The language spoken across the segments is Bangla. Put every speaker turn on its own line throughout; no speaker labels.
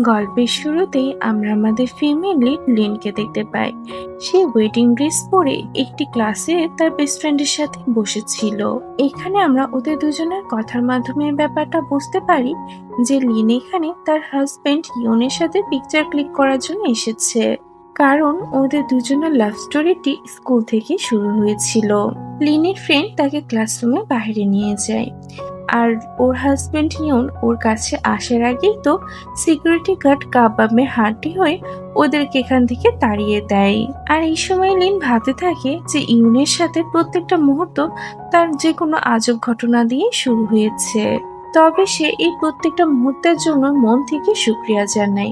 গল্পের শুরুতেই আমরা আমাদের ফিমেল লিড লিনকে দেখতে পাই। সে ওয়েডিং ড্রেস পরে একটি ক্লাসে তার বেস্ট ফ্রেন্ডের সাথে বসেছিল। এখানে আমরা ওদের দুজনের কথার মাধ্যমে ব্যাপারটা বুঝতে পারি যে লিন এখানে তার হাজবেন্ড ইয়নের সাথে পিকচার ক্লিক করার জন্য এসেছে, কারণ ওদের দুজনের লাভ স্টোরিটি স্কুল থেকে শুরু হয়েছিল। লিনের ফ্রেন্ড তাকে ক্লাসরুমে বাইরে নিয়ে যায়, আর ওর হাজবেন্ড ইয়ন ওর কাছে আসার আগেই তো সিকিউরিটি গার্ড কাবাবে হাঁটি হয়ে ওদেরকে এখান থেকে তাড়িয়ে দেয়। আর এই সময় লিন ভাবতে থাকে যে ইয়নের সাথে প্রত্যেকটা মুহূর্ত তার যে কোনো আজব ঘটনা দিয়ে শুরু হয়েছে। তবে সে এই প্রত্যেকটা মুহূর্তের জন্য মন থেকে শুক্রিয়া জানায়।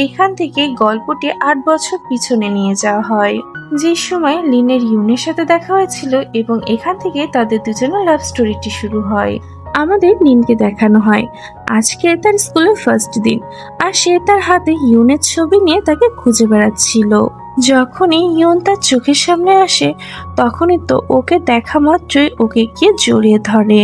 এখান থেকে গল্পটি 8 বছর পিছনে নিয়ে যাওয়া হয়, যে সময় লিনের ইয়নের সাথে দেখা হয়েছিল, এবং এখান থেকে তাদের দুজনের লাভ স্টোরিটি শুরু হয়। আমাদের লিনকে দেখানো হয় আজকে তার স্কুলের ফার্স্ট দিন, আর সে তার হাতে ইয়নের ছবি নিয়ে তাকে খুঁজে বেড়াচ্ছিল। যখনই ইয়ন তার চোখের সামনে আসে, তখনই তো ওকে দেখা মাত্রই ওকে গিয়ে জড়িয়ে ধরে।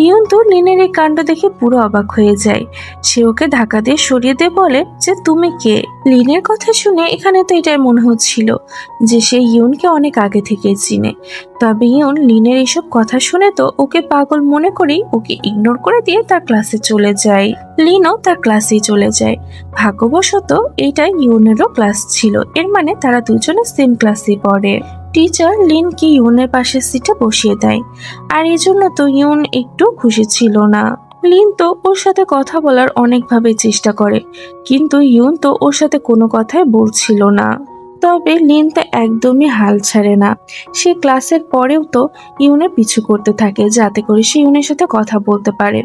ইয়ন তো লিনের এই কাণ্ড দেখে পুরো অবাক হয়ে যায়। সে ওকে ধাক্কা দিয়ে সরিয়ে দিয়ে বলে যে তুমি কে। লিনের কথা শুনে এখানে তো এটাই মনে হচ্ছিল যে সে ইয়নকে অনেক আগে থেকে চিনে। তবে ইয়ন লিনের এইসব কথা শুনে তো ওকে পাগল মনে করেই ওকে ইগনোর করে দিয়ে তার ক্লাসে চলে যায়। লিনও তার ক্লাসে চলে যায়। ভাগ্যবশত এইটা ইয়নেরও ক্লাস ছিল, এর মানে তারা দুজনে সেম ক্লাসে পড়ে। টিচার লিনকে ইয়নের পাশের সিটে বসিয়ে দেয়, আর এই জন্য তো ইয়ন একটু খুশি ছিল না। লিন তো ওর সাথে কথা বলার অনেকভাবে চেষ্টা করে, কিন্তু ইয়ন তো ওর সাথে কোনো কথাই বলছিল না। তবে লিন তো একদমই হাল ছাড়ে না। সে ক্লাসের পরেও তো ইয়নের পিছু করতে থাকে, যাতে করে সে ইয়নের সাথে কথা বলতে পারে।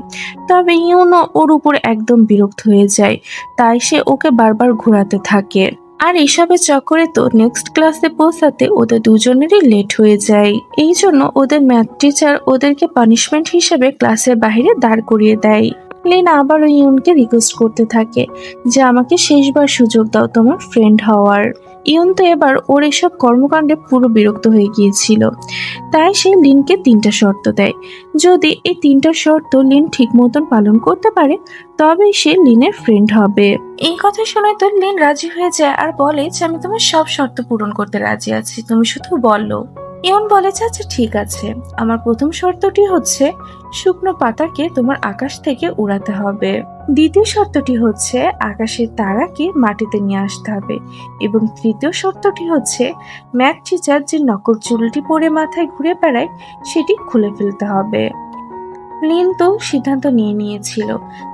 তবে ইয়নও ওর উপর একদম বিরক্ত হয়ে যায়, তাই সে ওকে বারবার ঘোরাতে থাকে। আর এসবের চক্করে তো নেক্সট ক্লাসে পৌঁছাতে ওদের দুজনেরই লেট হয়ে যায়। এই জন্য ওদের ম্যাথ টিচার ওদেরকে পানিশমেন্ট হিসেবে ক্লাসের বাইরে দাঁড় করিয়ে দেয়। লিন আবারও ইয়নকে রিকোয়েস্ট করতে থাকে যে আমাকে শেষবার সুযোগ দাও তোমার ফ্রেন্ড হওয়ার। ইয়ন তো এবার ওর এসব কর্মকাণ্ডে পুরো বিরক্ত হয়ে গিয়েছিল, তাই সে লিনকে 3টা শর্ত দেয়। যদি এই 3টা শর্ত লিন ঠিক মতন পালন করতে পারে, তবেই সে লিনের ফ্রেন্ড হবে। এই কথা শুনে তো লিন রাজি হয়ে যায় আর বলে যে আমি তোমার সব শর্ত পূরণ করতে রাজি আছি, তুমি শুধু বলো। ইয়ন বলে যে আচ্ছা ঠিক আছে, আমার প্রথম শর্তটি হচ্ছে শুকনো পাতাকে তোমার আকাশ থেকে উড়াতে হবে। দ্বিতীয় শর্তটি হচ্ছে আকাশের তারাকে মাটিতে নিয়ে আসতে হবে, এবং তৃতীয় শর্তটি হচ্ছে ম্যাথ টিচার যে নকল চুলটি পরে মাথায় ঘুরে বেড়ায় সেটি খুলে ফেলতে হবে। লিন তো সিদ্ধান্ত নিয়ে নিয়েছিল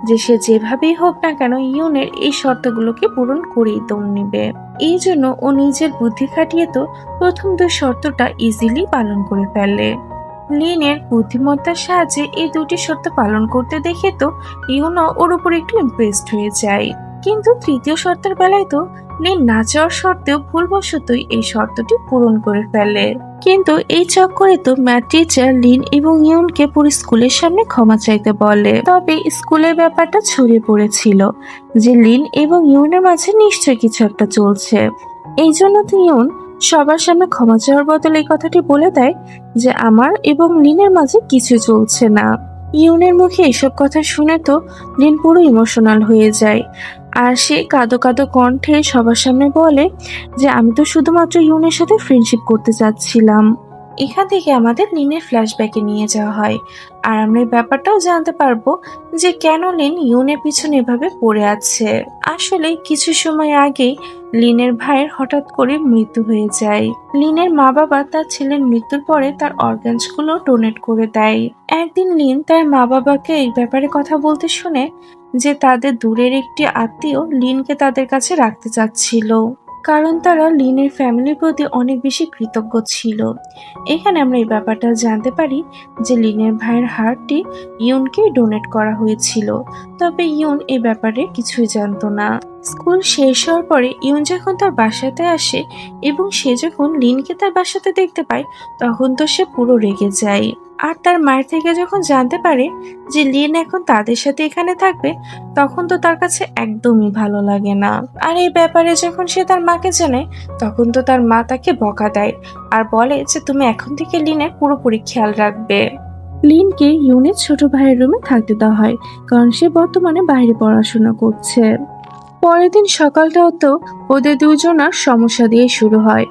যে সে যেভাবেই হোক না কেন ইয়নের এই শর্তগুলোকে পূরণ করেই দম নিবে। এই জন্য ও নিজের বুদ্ধি খাটিয়ে তো প্রথম 2 শর্তটা ইজিলি পালন করে ফেলে। লিনের বুদ্ধিমত্তার সাহায্যে এই 2টি শর্ত পালন করতে দেখে তো ইয়নও ওর উপর একটু ইমপ্রেসড হয়ে যায়। কিন্তু তৃতীয় শর্তের বেলায় তো লিন না চাওয়ার সত্ত্বেও ভুলবশতই এই শর্তটি পূরণ করে ফেলে। কিন্তু এই চক্করে তো ম্যাথ টিচার লিন এবং ইয়নকে পুরো স্কুলের সামনে ক্ষমা চাইতে বলে। তবে স্কুলের ব্যাপারটা ছড়িয়ে পড়েছিল যে লিন এবং ইয়নের মাঝে নিশ্চয়ই কিছু একটা চলছে। এই জন্য তো ইয়ন সবার সামনে ক্ষমা চাওয়ার বদলে এই কথাটি বলে দেয় যে আমার এবং লিনের মাঝে কিছু চলছে না। ইয়নের মুখে এসব কথা শুনে তো লিন পুরো ইমোশনাল হয়ে যায়, আর সে কাঁদো কাঁদো কণ্ঠে সবার সামনে বলে যে আমি তো শুধুমাত্র ইয়নের সাথে ফ্রেন্ডশিপ করতে চাচ্ছিলাম। এখান থেকে আমাদের লিনের ফ্ল্যাশব্যাকে নিয়ে যাওয়া হয়, আর আমরা এই ব্যাপারটাও জানতে পারবো যে কেন লিন ইয়নের পিছনে এভাবে পড়ে আছে। আসলে কিছু সময় আগেই লিনের ভাইয়ের হঠাৎ করে মৃত্যু হয়ে যায়। লিনের মা বাবা তার ছেলের মৃত্যুর পরে তার অর্গানস গুলো ডোনেট করে দেয়। একদিন লিন তার মা বাবাকে এই ব্যাপারে কথা বলতে শুনে যে তাদের দূরের একটি আত্মীয় লিনকে তাদের কাছে রাখতে চাচ্ছিল, কারণ তারা লিনের ফ্যামিলির প্রতি অনেক বেশি কৃতজ্ঞ ছিল। এখানে আমরা এই ব্যাপারটা জানতে পারি যে লিনের ভাইয়ের হার্টটি ইয়নকে ডোনেট করা হয়েছিল। তবে ইয়ন এই ব্যাপারে কিছুই জানতো না। স্কুল শেষ হওয়ার পরে ইয়ন যখন তার বাসাতে আসে এবং সে যখন লিনকে তার বাসাতে দেখতে পায়, তখন তো সে পুরো রেগে যায়। আর তার মায়ের থেকে যখন জানতে পারে যে লিন এখন তাদের সাথে এখানে থাকবে, তখন তো তার কাছে একদমই ভালো লাগে না। আর এই ব্যাপারে যখন সে তার মাকে জানায়, তখন তো তার মা তাকে বকা দেয় আর বলে যে তুমি এখন থেকে লিনের পুরোপুরি খেয়াল রাখবে। লিনকে ইয়নের ছোট ভাইয়ের রুমে থাকতে দেওয়া হয়, কারণ সে বর্তমানে বাইরে পড়াশোনা করছে। পরের দিন সকালটাও তো ওদের দুজনার সমস্যা দিয়ে শুরু হয়।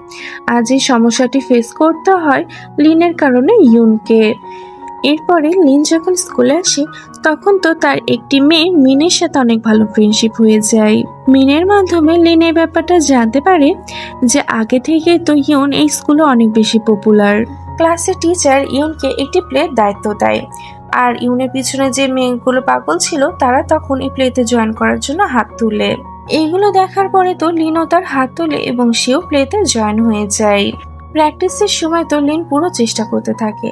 আজ এই সমস্যাটি ফেস করতে হয় লিনের কারণে ইউনকে। এরপরে লিন যখন স্কুলে আসে তখন তো তার একটি মেয়ে মিনের সাথে অনেক ভালো ফ্রেন্ডশিপ হয়ে যায়। মিনের মাধ্যমে লিন এই ব্যাপারটা জানতে পারে যে আগে থেকে তো ইউন এই স্কুলে অনেক বেশি পপুলার। ক্লাসের টিচার ইউনকে একটি প্লের দায়িত্ব দেয়, আর ইউনের পিছনে যে মেয়েগুলো পাগল ছিল তারা তখন এই প্লেতে জয়েন করার জন্য হাত তুলে। এইগুলো দেখার পরে তো লিনও তার হাত তোলে এবং সেও প্লেতে জয়েন হয়ে যায়। প্র্যাকটিসের সময় তো লিন পুরো চেষ্টা করতে থাকে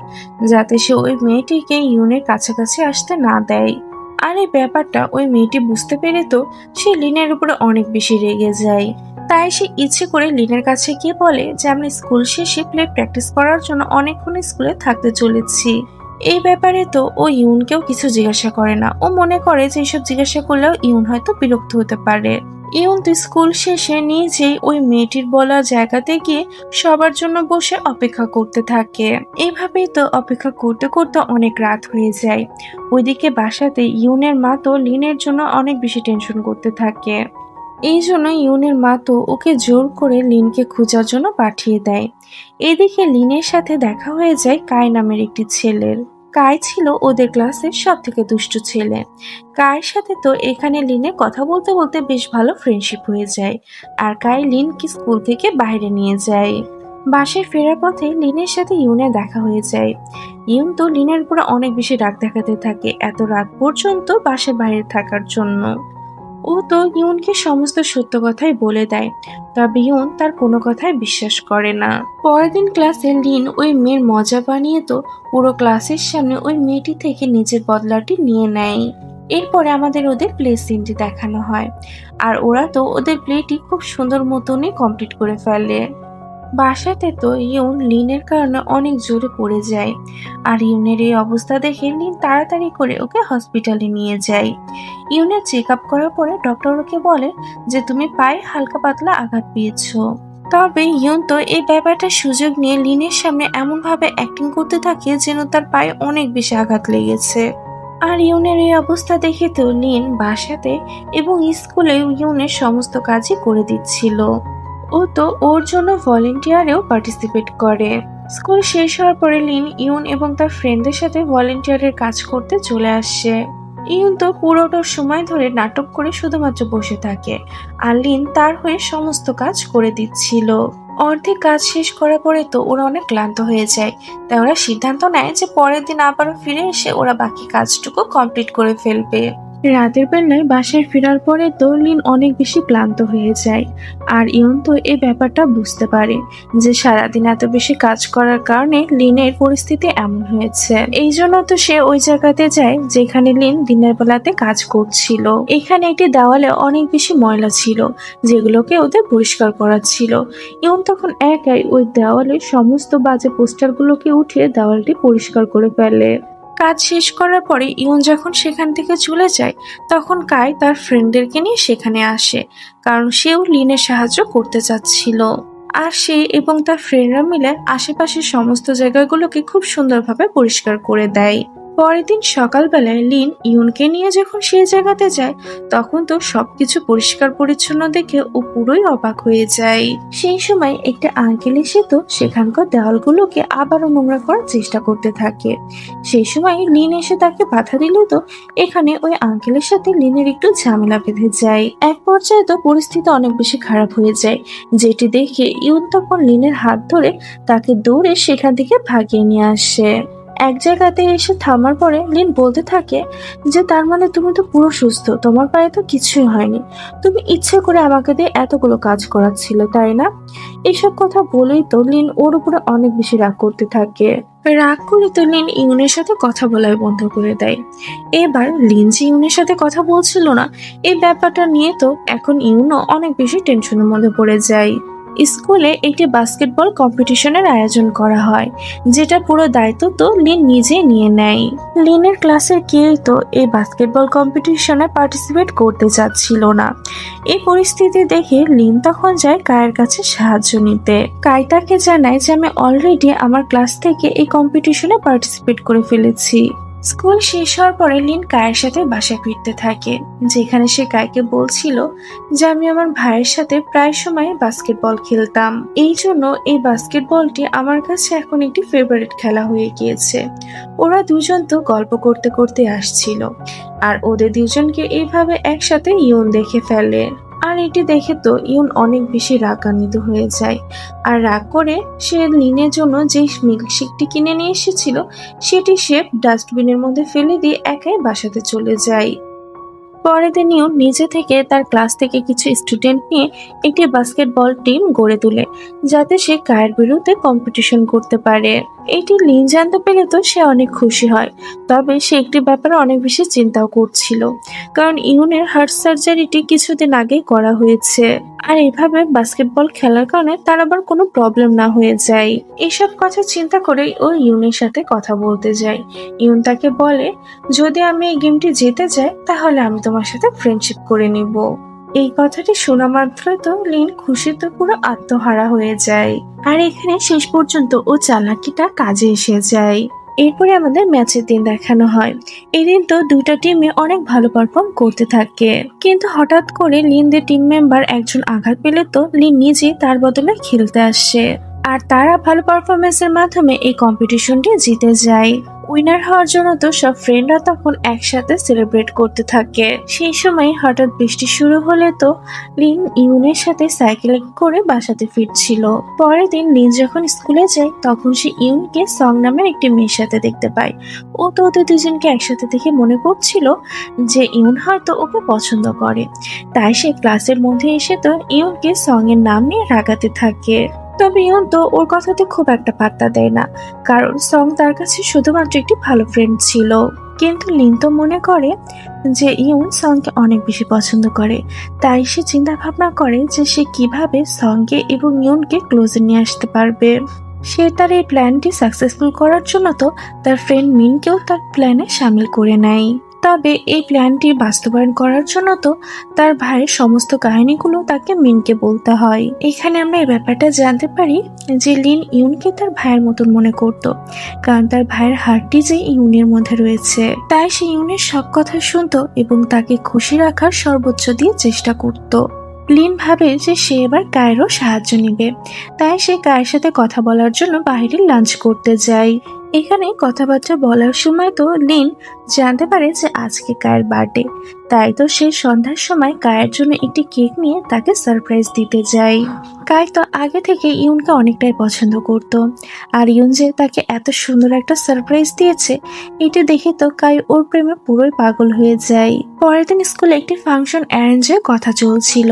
যাতে সে ওই মেয়েটিকে ইউনের কাছাকাছি আসতে না দেয়। আর এই ব্যাপারটা ওই মেয়েটি বুঝতে পেরে তো সে লিনের উপরে অনেক বেশি রেগে যায়। তাই সে ইচ্ছে করে লিনের কাছে গিয়ে বলে যে আমি স্কুল শেষে প্লে প্র্যাকটিস করার জন্য অনেকক্ষণ স্কুলে থাকতে চলেছি। এই ব্যাপারে তো ও ইউনকেও কিছু জিজ্ঞাসা করে না। ও মনে করে যে এইসব জিজ্ঞাসা করলেও ইউন হয়তো বিরক্ত হতে পারে। ইউন তো স্কুল শেষে নিজেই ওই মেয়েটির বলা জায়গাতে গিয়ে সবার জন্য বসে অপেক্ষা করতে থাকে। এইভাবেই তো অপেক্ষা করতে করতে অনেক রাত হয়ে যায়। ওইদিকে বাসাতে ইউনের মা তো লিনের জন্য অনেক বেশি টেনশন করতে থাকে। এই জন্য ইউনের মা তো ওকে জোর করে লিনকে খোঁজার জন্য পাঠিয়ে দেয়। এদিকে লিনের সাথে দেখা হয়ে যায় কাই নামের একটি ছেলের। কাই ছিল ওদের ক্লাসের সব থেকে দুষ্টু ছেলে। কায়ের সাথে তো এখানে লিনের কথা বলতে বলতে বেশ ভালো ফ্রেন্ডশিপ হয়ে যায়, আর কাই লিনকে স্কুল থেকে বাইরে নিয়ে যায়। বাসায় ফেরার পথে লিনের সাথে ইউনের দেখা হয়ে যায়। ইউন তো লিনের উপরে অনেক বেশি রাগ দেখাতে থাকে এত রাত পর্যন্ত বাসায় বাইরে থাকার জন্য। ও তো ইউনকে সমস্ত সত্য কথাই বলে দেয়, তবে ইউন তার কোনো কথাই বিশ্বাস করে না। পরের দিন ক্লাসে লিন ওই মেয়ের মজা বানিয়ে তো পুরো ক্লাসের সামনে ওই মেয়েটি থেকে নিজের বদলাটি নিয়ে নেয়। এরপরে আমাদের ওদের প্লে সিনটি দেখানো হয়, আর ওরা তো ওদের প্লেটি খুব সুন্দর মতনই কমপ্লিট করে ফেলে। বাসাতে তো ইউন লিনের কারণে অনেক জোরে পড়ে যায়, আর ইউনের এই অবস্থা দেখে লিন তাড়াতাড়ি করে ওকে হসপিটালে নিয়ে যায়। ইউনের চেক আপ করার পরে ডক্টর ওকে বলে যে তুমি পায়ে হালকা পাতলা আঘাত পেয়েছো। তবে ইউন তো এই ব্যাপারটা সুযোগ নিয়ে লিনের সামনে এমন ভাবে অ্যাক্টিং করতে থাকে যেন তার পায়ে অনেক বেশি আঘাত লেগেছে। আর ইউনের এই অবস্থা দেখে তো লিন বাসাতে এবং স্কুলে ইউনের সমস্ত কাজই করে দিচ্ছিল। ও তো ওর জন্য ভলেন্টিয়ারেও পার্টিসিপেট করে। স্কুল শেষ হওয়ার পরে লিন ইউন এবং তার ফ্রেন্ডদের সাথে ভলেন্টিয়ারের কাজ করতে চলে আসে। ইউন তো পুরোটা সময় ধরে নাটক করে শুধুমাত্র বসে থাকে, আর লিন তার হয়ে সমস্ত কাজ করে দিচ্ছিল। অর্ধেক কাজ শেষ করার পরে তো ওরা অনেক ক্লান্ত হয়ে যায়, তাই ওরা সিদ্ধান্ত নেয় যে পরের দিন আবারও ফিরে এসে ওরা বাকি কাজটুকু কমপ্লিট করে ফেলবে। রাতের বেলায় বাসায় ফেরার পরে তো লিন অনেক বেশি ক্লান্ত হয়ে যায়, আর ইউন তো এই ব্যাপারটা বুঝতে পারে যে সারাদিন এত বেশি কাজ করার কারণে লিনের পরিস্থিতি এমন হয়েছে। এই জন্য তো সে ওই জায়গাতে যায় যেখানে লিন দিনের বেলাতে কাজ করছিল। এখানে একটি দেওয়ালে অনেক বেশি ময়লা ছিল যেগুলোকে ওদের পরিষ্কার করার ছিল। ইউন তখন একাই ওই দেওয়ালের সমস্ত বাজে পোস্টারগুলোকে উঠিয়ে দেওয়ালটি পরিষ্কার করে ফেলে। কাজ শেষ করার পরে ইউন যখন সেখান থেকে চলে যায় তখন কাই তার ফ্রেন্ডদেরকে নিয়ে সেখানে আসে, কারণ সেও লিনের সাহায্য করতে চাচ্ছিল। আর সে এবং তার ফ্রেন্ডরা মিলে আশেপাশের সমস্ত জায়গাগুলোকে খুব সুন্দরভাবে পরিষ্কার করে দেয়। পরের দিন সকালবেলায় লিন ইউনকে নিয়ে যখন সেই জায়গাতে যায় তখন তো সবকিছু পরিষ্কার পরিচ্ছন্ন দেখে ও পুরোই অবাক হয়ে যায়। সেই সময় একটা আঙ্কেল এসে তো সেখানকার দেওয়ালগুলোকে আবারও নোংরা করার চেষ্টা করতে থাকে। সেই সময় লিন এসে তাকে বাধা দিল, তো এখানে ওই আঙ্কেলের সাথে লিনের একটু ঝামেলা বেঁধে যায়। এক পর্যায়ে তো পরিস্থিতি অনেক বেশি খারাপ হয়ে যায়, যেটি দেখে ইউন তখন লিনের হাত ধরে তাকে দৌড়ে সেখান থেকে ভাগিয়ে নিয়ে আসে। এক জায়গাতে এসে থামার পরে লিন বলতে থাকে যে তার মানে তুমি তো পুরো সুস্থ, তোমার পায়ে তো কিছুই হয়নি, তুমি ইচ্ছে করে আমাকে দিয়ে এতগুলো কাজ করাচ্ছিল তাই না? এইসব কথা বলেই তো লিন ওর উপরে অনেক বেশি রাগ করতে থাকে। রাগ করে তো লিন ইউনের সাথে কথা বলাই বন্ধ করে দেয়। এবার লিন যে ইউনের সাথে কথা বলছিল না এই ব্যাপারটা নিয়ে তো এখন ইউনও অনেক বেশি টেনশনের মধ্যে পড়ে যায়। স্কুলে একটি বাস্কেটবল কম্পিটিশনের আয়োজন করা হয়, যেটা পুরো দায়িত্ব তো লিন নিজেই নিয়ে নেয়। লিনের ক্লাসের কেউ তো এই বাস্কেটবল কম্পিটিশনে পার্টিসিপেট করতে চাচ্ছিল না। এই পরিস্থিতি দেখে লিন তখন যায় কায়ের কাছে সাহায্য নিতে। কাই তাকে জানায় যে আমি অলরেডি আমার ক্লাস থেকে এই কম্পিটিশনে পার্টিসিপেট করে ফেলেছি। স্কুল শেষ হওয়ার পরে লিন কায়ের সাথে বাসায় ফিরতে থাকে, যেখানে সে কায়কে বলছিল যে আমি আমার ভাইয়ের সাথে প্রায় সময় বাস্কেটবল খেলতাম, এই জন্য এই বাস্কেটবলটি আমার কাছে এখন একটি ফেভারিট খেলা হয়ে গিয়েছে। ওরা দুজন তো গল্প করতে করতে আসছিল, আর ওদের দুজনকে এইভাবে একসাথে ইউন দেখে ফেলে। আর এটি দেখে তো ইউন অনেক বেশি রাগান্বিত হয়ে যায়, আর রাগ করে সে লিনের জন্য যে মিল্কশেকটি কিনে নিয়ে এসেছিল সেটি সে ডাস্টবিনের মধ্যে ফেলে দিয়ে একাই বাসাতে চলে যায়। পরের দিন ইউন নিজে থেকে তার ক্লাস থেকে কিছু স্টুডেন্ট নিয়ে একটি বাস্কেটবল টিম গড়ে তোলে, যাতে সে কায়ের বিরুদ্ধে কম্পিটিশন করতে পারে। এটি লিন জানতে পেরে তো সে অনেক খুশি হয়, তবে সে একটি ব্যাপারে অনেক বেশি চিন্তাও করছিল, কারণ ইউনের হার্ট সার্জারিটি কিছুদিন আগেই করা হয়েছে, আর এভাবে বাস্কেটবল খেলার কারণে তার আবার কোনো প্রবলেম না হয়ে যায়। এসব কথা চিন্তা করেই ও ইউনের সাথে কথা বলতে যায়। ইউন তাকে বলে, যদি আমি এই গেমটি জিতে যাই তাহলে আমি তোমার সাথে ফ্রেন্ডশিপ করে নিব। এই কথাটি শোনা মাত্রই তো লিন খুশিতে পুরো আত্মহারা হয়ে যায়। আর এখানে শেষ পর্যন্ত ও চালাকিটা কাজে এসে যায়। এরপরে আমাদের ম্যাচের দিন দেখানো হয়। এই দিন তো দুইটা টিমে অনেক ভালো পারফর্ম করতে থাকে, কিন্তু হঠাৎ করে লিনদের টিম মেম্বার একজন আঘাত পেলে তো লিন নিজে তার বদলে খেলতে আসে, আর তারা ভালো পারফরমেন্সের মাধ্যমে এই কম্পিটিশনটি জিতে যায়। উইনার হওয়ার জন্য তো সব ফ্রেন্ডরা তখন একসাথে সেলিব্রেট করতে থাকে। সেই সময় হঠাৎ বৃষ্টি শুরু হলে তো লিন ইউনের সাথে সাইকেলে করে বাসাতে ফিরছিল। পরের দিন লিন যখন স্কুলে যায় তখন সে ইউনকে সং নামের একটি মেয়ের সাথে দেখতে পায়। ও তো ওদের দুজনকে একসাথে দেখে মনে করছিল যে ইউন হয়তো ওকে পছন্দ করে, তাই সে ক্লাসের মধ্যে এসে তো ইউনকে সং এর নাম নিয়ে রাগাতে থাকে। তবে ইউন তো ওর কথাতে খুব একটা পাত্তা দেয় না, কারণ সং তার কাছে শুধুমাত্র একটি ভালো ফ্রেন্ড ছিল। কিন্তু লিন তো মনে করে যে ইউন সংকে অনেক বেশি পছন্দ করে, তাই সে চিন্তা ভাবনা করে যে সে কিভাবে সংকে এবং ইউনকে ক্লোজে নিয়ে আসতে পারবে। সে তার এই প্ল্যানটি সাকসেসফুল করার জন্য তো তার ফ্রেন্ড মিনকেও তার প্ল্যানে সামিল করে নেয়। তবে এই প্ল্যানটি বাস্তবায়ন করার জন্য তো তার ভাইয়ের সমস্ত কাহিনীগুলো তাকে মিনকে বলতে হয়। এখানে আমরা এই ব্যাপারটা জানতে পারি যে লিন ইউনকে তার ভাইয়ের মতন মনে করত, কারণ তার ভাইয়ের হার্টটি যে ইউনের মধ্যে রয়েছে, তাই সে ইউনের সব কথা শুনতো এবং তাকে খুশি রাখার সর্বোচ্চ দিয়ে চেষ্টা করত। লিন ভাবে যে সে এবার কায়েরও সাহায্য নিবে, তাই সে কায়ের সাথে কথা বলার জন্য বাইরে লাঞ্চ করতে যায়। এখানে কথাবার্তা বলার সময় তো লিন জানতে পারে যে আজকে কায়ের বার্থডে, তাই তো সে সন্ধ্যার সময় কায়ের জন্য একটি কেক নিয়ে তাকে সারপ্রাইজ দিতে যায়। কায় তো আগে থেকে ইউনকে অনেকটাই পছন্দ করত, আর ইউন যে তাকে এত সুন্দর একটা সারপ্রাইজ দিয়েছে এটা দেখে তো কায় ওর প্রেমে পুরোই পাগল হয়ে যায়। পরের দিন স্কুলে একটি ফাংশন অ্যারেঞ্জের কথা চলছিল,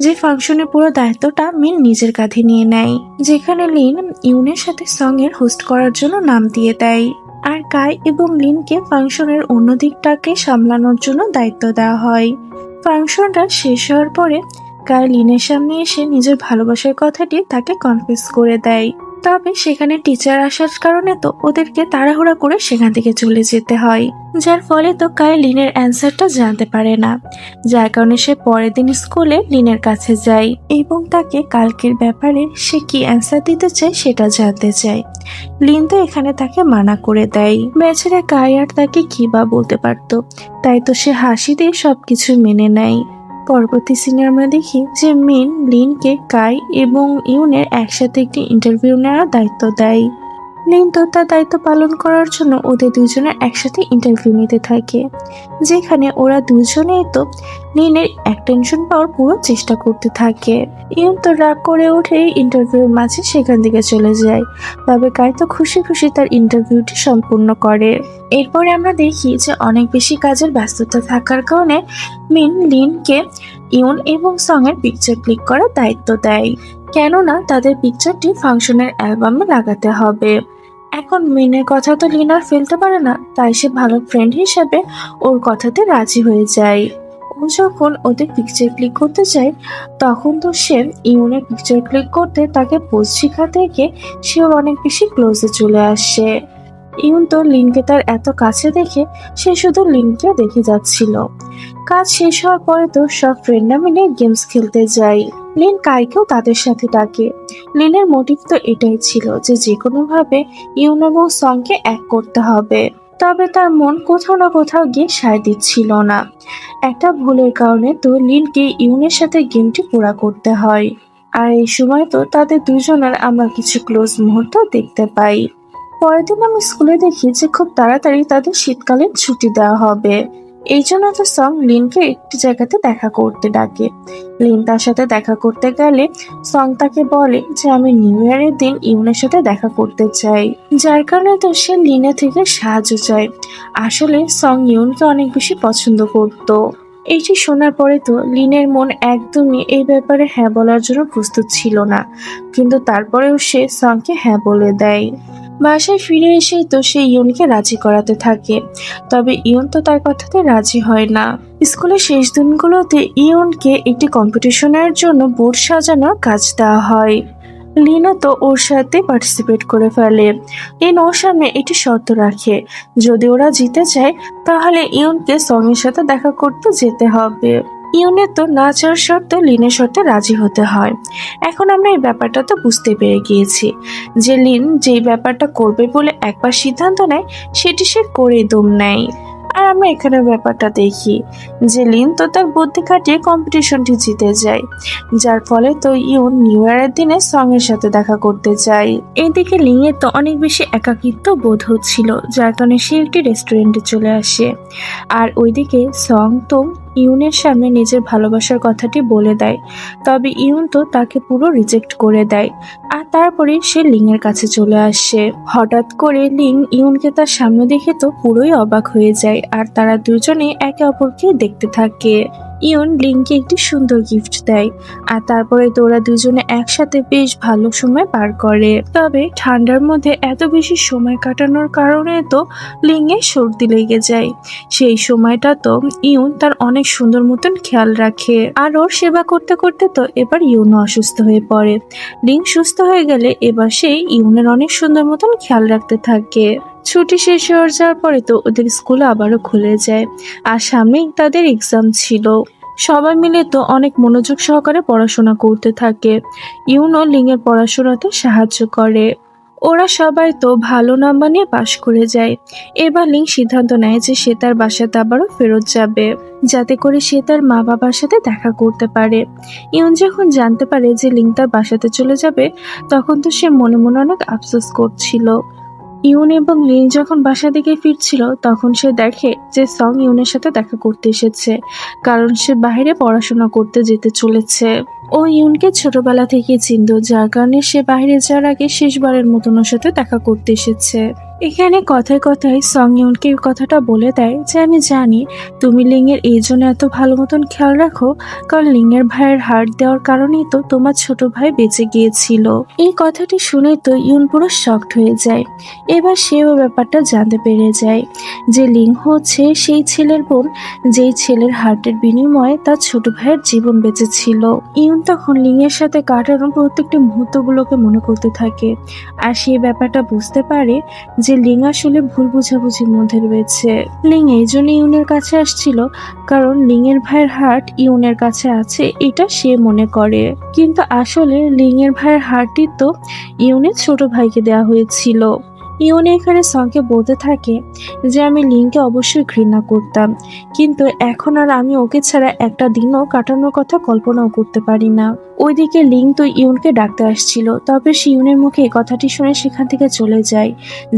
যে ফাংশনের পুরো দায়িত্বটা মিন নিজের কাঁধে নিয়ে নেয়, যেখানে লিন ইউনের সাথে সং এর হোস্ট করার জন্য নাম দিয়ে দেয়, আর কাই এবং লিনকে ফাংশনের অন্য দিকটাকে সামলানোর জন্য দায়িত্ব দেওয়া হয়। ফাংশনটা শেষ হওয়ার পরে কাই লিনের সামনে এসে নিজের ভালোবাসার কথাটি তাকে কনফেস করে দেয়, তবে সেখানে টিচার আসার কারণে তো ওদেরকে তাড়াহুড়া করে সেখান থেকে চলে যেতে হয়, যার ফলে তো কাই লিনের অ্যান্সারটা জানতে পারে না, যার কারণে সে পরের দিন স্কুলে লিনের কাছে যায় এবং তাকে কালকের ব্যাপারে সে কি অ্যান্সার দিতে চায় সেটা জানতে চায়। লিন তো এখানে তাকে মানা করে দেয়। বেচারা কাই আর তাকে কি বা বলতে পারতো, তাই তো সে হাসি দিয়ে সবকিছু মেনে নেয়। পরবর্তী সিনে আমরা দেখি যে মিন লিনকে কাই এবং ইউনের একসাথে একটি ইন্টারভিউ নেওয়ার দায়িত্ব দেয়। লিন তো তার দায়িত্ব পালন করার জন্য ওদের দুজনের একসাথে ইন্টারভিউ নিতে থাকে, যেখানে ওরা দুজনেই তো লিনের অ্যাটেনশন পাওয়ার পুরো চেষ্টা করতে থাকে। ইউন তো রাগ করে উঠে ইন্টারভিউর মাঝে সেখান থেকে চলে যায়, তবে কাই তো খুশি খুশি তার ইন্টারভিউটি সম্পূর্ণ করে। এরপরে আমরা দেখি যে অনেক বেশি কাজের ব্যস্ততা থাকার কারণে মিন লিনকে ইউন এবং সং এর পিকচার ক্লিক করার দায়িত্ব দেয়, কেননা তাদের পিকচারটি ফাংশনের অ্যালবামে লাগাতে হবে। এখন মিনের কথা তো লিন আর ফেলতে পারে না, তাই সে ভালো ফ্রেন্ড হিসেবে ওর কথাতে রাজি হয়ে যায়। ও যখন ওদের পিকচার ক্লিক করতে চায় তখন তো সে ইউনের পিকচার ক্লিক করতে তাকে পোজ শিখাতে গিয়ে সে ওর অনেক বেশি ক্লোজে চলে আসে। ইউন তো লিনকে তার এত কাছে দেখে সে শুধু লিনকে দেখে যাচ্ছিল। কাজ শেষ হওয়ার পরে তো সব ফ্রেন্ডরা মিলে গেমস খেলতে যায়। লিন কাইকেও তাদের সাথে ডাকে। লিনের মোটিভ তো এটাই ছিল যে কোনো ভাবে ইউন এবং সংকে এক করতে হবে। তবে তার মন কোথাও না কোথাও গিয়ে সায় দিচ্ছিল না। একটা ভুলের কারণে তো লিনকে ইউনের সাথে গেমটি পুরা করতে হয়। আর এই সময় তো তাদের দুজনের আমরা কিছু ক্লোজ মুহূর্ত দেখতে পাই। পরের দিন আমি স্কুলে দেখি যে খুব তাড়াতাড়ি তাদের শীতকালীন ছুটি দেওয়া হবে। এই জন্য তো সং লিনকে একটি জায়গাতে দেখা করতে ডাকে। লিন তার সাথে দেখা করতে গেলে সং তাকে বলে যে আমি নিউ ইয়ারের দিন ইউনের সাথে দেখা করতে চাই, যার কারণে তো সে লিনের থেকে সাহায্য চায়। আসলে সং ইউনকে অনেক বেশি পছন্দ করত। এইটি শোনার পরে তো লিনের মন একদমই এই ব্যাপারে হ্যাঁ বলার জন্য প্রস্তুত ছিল না, কিন্তু তারপরেও সে সংকে হ্যাঁ বলে দেয়। বাসায় ফিরে এসেই তো সে ইয়নকে রাজি করাতে থাকে, তবে ইয়ন তো তার কথাতে রাজি হয় না। স্কুলের শেষ দিনগুলোতে ইয়নকে একটি কম্পিটিশনের জন্য বোর্ড সাজানোর কাজ দেওয়া হয়। লিনও তো ওর সাথে পার্টিসিপেট করে ফেলে। লিন ওর সামনে একটি শর্ত রাখে, যদি ওরা জিতে যায় তাহলে ইয়নকে সঙের সাথে দেখা করতে যেতে হবে। ইয়নের তো না চাওয়ার শর্তে লিনের শর্তে রাজি হতে হয়। এখন আমরা এই ব্যাপারটা তো বুঝতে পেরে গিয়েছি যে লিন যেই ব্যাপারটা করবে বলে একবার সিদ্ধান্ত নেয় সেটি সে করেই দম নেয়। আর আমরা এখানে ব্যাপারটা দেখি যে লিন তো তার বুদ্ধি খাটিয়ে কম্পিটিশনটি জিতে যায়, যার ফলে তো ইউন নিউ ইয়ারের দিনে সং এর সাথে দেখা করতে চায়। এদিকে লিং এর তো অনেক বেশি একাকিত্ব বোধ হচ্ছিল, যার কারণে সে একটি রেস্টুরেন্টে চলে আসে। আর ওইদিকে সং তো ইউনের সামনে নিজের ভালোবাসার কথাটি বলে দেয়, তবে ইউন তো তাকে পুরো রিজেক্ট করে দেয়। আর তারপরে সে লিং এর কাছে চলে আসে। হঠাৎ করে লিং ইউনকে তার সামনে দেখে তো পুরোই অবাক হয়ে যায়, আর তারা দুজনে একে অপরকে দেখতে থাকে। ইউন লিংকে একটি সুন্দর গিফট দেয়, আর তারপরে তো ওরা দুজনে একসাথে বেশ ভালো সময় পার করে। তবে ঠান্ডার মধ্যে এত বেশি সময় কাটানোর কারণে তো লিং এর সর্দি লেগে যায়। সেই সময়টা তো ইউন তার অনেক সুন্দর মতন খেয়াল রাখে, আর ওর সেবা করতে করতে তো এবার ইউনও অসুস্থ হয়ে পড়ে। লিং সুস্থ হয়ে গেলে এবার সে ইউনের অনেক সুন্দর মতন খেয়াল রাখতে থাকে। ছুটি শেষ হয়ে যাওয়ার পরে তো ওদের স্কুল আবারও খুলে যায়, আর সামনেই তাদের এক্সাম ছিল। সবাই মিলে তো অনেক মনোযোগ সহকারে পড়াশোনা করতে থাকে। ইউনও লিংয়ের পড়াশোনাতে সাহায্য করে। ওরা সবাই তো ভালো নাম্বার নিয়ে পাশ করে যায়। এবার লিং সিদ্ধান্ত নেয় যে সে তার বাসাতে আবারও ফেরত যাবে, যাতে করে সে তার মা বাবার সাথে দেখা করতে পারে। ইউন যখন জানতে পারে যে লিং তার বাসাতে চলে যাবে, তখন তো সে মনে মনে অনেক আফসোস করছিল। ইউন এবং লিন যখন বাসা দিকে ফিরছিল, তখন সে দেখে যে সং ইউনের সাথে দেখা করতে এসেছে, কারণ সে বাইরে পড়াশোনা করতে যেতে চলেছে। ও ইউনকে ছোটবেলা থেকে চিনত, যার কারণে সে বাইরে যাওয়ার আগে শেষবারের মতন ওর সাথে দেখা করতে এসেছে। এখানে কথায় কথায় সং ইউনকে এই কথাটা বলে দেয় যে আমি জানি তুমি লিংয়ের এই জন্য এত ভালো মতন খেয়াল রাখো, কারণ লিংয়ের ভাইয়ের হার্ট দেওয়ার কারণেই তো তোমার ছোট ভাই বেঁচে গিয়েছিল। এই কথাটি শুনে তো ইউন পুরো শকড হয়ে যায়। এবার সেও ব্যাপারটা জানতে পেরে যায় যে লিং হচ্ছে সেই ছেলের বোন, যেই ছেলের হার্টের বিনিময়ে তার ছোট ভাইয়ের জীবন বেঁচেছিল। ইউন তখন লিং এর সাথে কাটানো প্রত্যেকটি মুহূর্তগুলোকে মনে করতে থাকে, আর সেই ব্যাপারটা বুঝতে পারে যে লিং আসলে ভুল বোঝাবুঝির মধ্যে রয়েছে। লিং এই জন্য ইউনের কাছে আসছিল কারণ লিং এর ভাইয়ের হার্ট ইউনের কাছে আছে এটা সে মনে করে, কিন্তু আসলে লিং এর ভাইয়ের হার্টটি তো ইউনের ছোট ভাইকে দেওয়া হয়েছিল। ইউন এখানে সংকে বলতে থাকে যে আমি লিংকে অবশ্যই ঘৃণা করতাম, কিন্তু এখন আর আমি ওকে ছাড়া একটা দিনও কাটানোর কথা কল্পনাও করতে পারি না। ওইদিকে লিং তো ইউনকে ডাকতে আসছিল, তবে সে ইউনের মুখে এই কথাটি শুনে সেখান থেকে চলে যায়।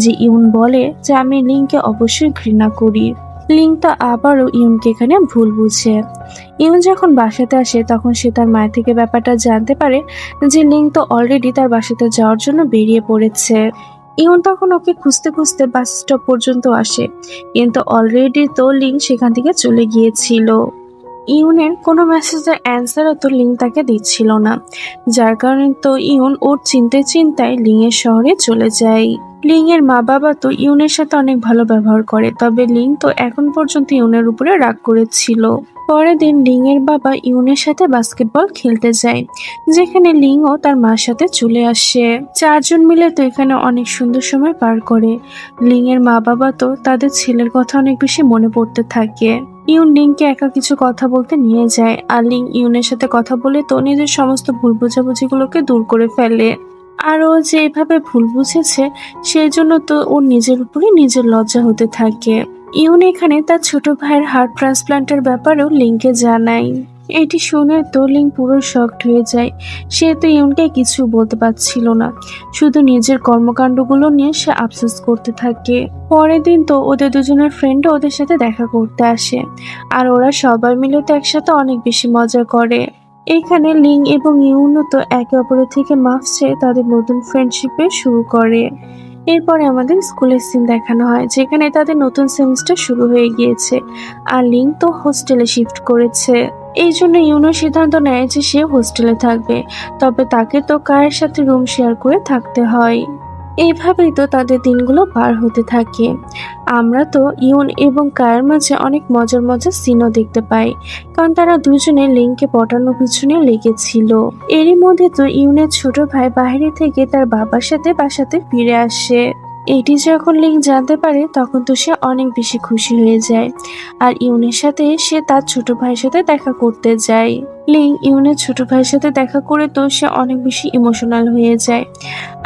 যে ইউন বলে যে আমি লিংকে অবশ্যই ঘৃণা করি। লিং তো আবারও ইউনকে এখানে ভুল বুঝে। ইউন যখন বাসাতে আসে তখন সে তার মায়ের থেকে ব্যাপারটা জানতে পারে যে লিং তো অলরেডি তার বাসাতে যাওয়ার জন্য বেরিয়ে পড়েছে। ইউন তখন ওকে খুঁজতে খুঁজতে বাস স্টপ পর্যন্ত আসে, কিন্তু অলরেডি তো লিং সেখান থেকে চলে গিয়েছিল। ইউনের কোনো মেসেজের অ্যান্সারও তো লিং তাকে দিচ্ছিল না, যার কারণে তো ইউন ওর চিন্তায় লিং এর শহরে চলে যায়। লিং এর মা বাবা তো ইউনের সাথে অনেক ভালো ব্যবহার করে, তবে লিং তো এখন পর্যন্ত ইউনের উপরে রাগ করেছিল। পরের দিন লিং এর বাবা ইউনের সাথে বাস্কেটবল খেলতে যায়, যেখানে লিংও তার মার সাথে চলে আসে। চারজন মিলে তো এখানে অনেক সুন্দর সময় পার করে। লিং এর মা বাবা তো তাদের ছেলের কথা অনেক বেশি মনে পড়তে থাকে। ইউন লিংকে একা কিছু কথা বলতে নিয়ে যায়, আর লিং ইউনের সাথে কথা বলে তো নিজের সমস্ত ভুল বোঝাবুঝিগুলোকে দূর করে ফেলে। আর ও যে এভাবে ভুল বুঝেছে সেই জন্য তো ওর নিজের উপরে নিজের লজ্জা হতে থাকে। ইউন এখানে তার ছোট ভাইয়ের হার্ট ট্রান্সপ্লান্টের ব্যাপারেও লিংকে জানায়। এটি শুনে তো লিং পুরো শকড হয়ে যায়। সে তো ইউনকে কিছু বলতে পারছিল না, শুধু নিজের কর্মকাণ্ডগুলো নিয়ে সে আফসোস করতে থাকে। পরের দিন তো ওদের দুজনের ফ্রেন্ডও ওদের সাথে দেখা করতে আসে, আর ওরা সবাই মিলে তো একসাথে অনেক বেশি মজা করে। এখানে লিং এবং ইউনও তো একে অপরের থেকে মাফ চেয়ে তাদের নতুন ফ্রেন্ডশিপে শুরু করে। এরপরে আমাদের স্কুলের সিন দেখানো হয়, যেখানে তাদের নতুন সেমিস্টার শুরু হয়ে গিয়েছে আর লিং তো হোস্টেলে শিফট করেছে। এই জন্য ইউনো সিদ্ধান্ত নেয় যে সে হোস্টেলে থাকবে, তবে তাকে তো কায়ের সাথে রুম শেয়ার করে থাকতে হয়। এইভাবেই তো তাদের দিনগুলো পার হতে থাকে। আমরা তো ইউন এবং কায়ের মাঝে অনেক মজার মজার সিনও দেখতে পাই, কারণ তারা দুজনে লিংকে পটানোর পিছনে লেগেছিল। এরই মধ্যে তো ইউনের ছোট ভাই বাইরে থেকে তার বাবার সাথে বাসাতে ফিরে আসে। এটি যখন লিং জানতে পারে তখন তো সে অনেক বেশি খুশি হয়ে যায়, আর ইউনের সাথে সে তার ছোট ভাইয়ের সাথে দেখা করতে যায়। লিং ইউনের ছোট ভাইয়ের সাথে দেখা করে তো সে অনেক বেশি ইমোশনাল হয়ে যায়,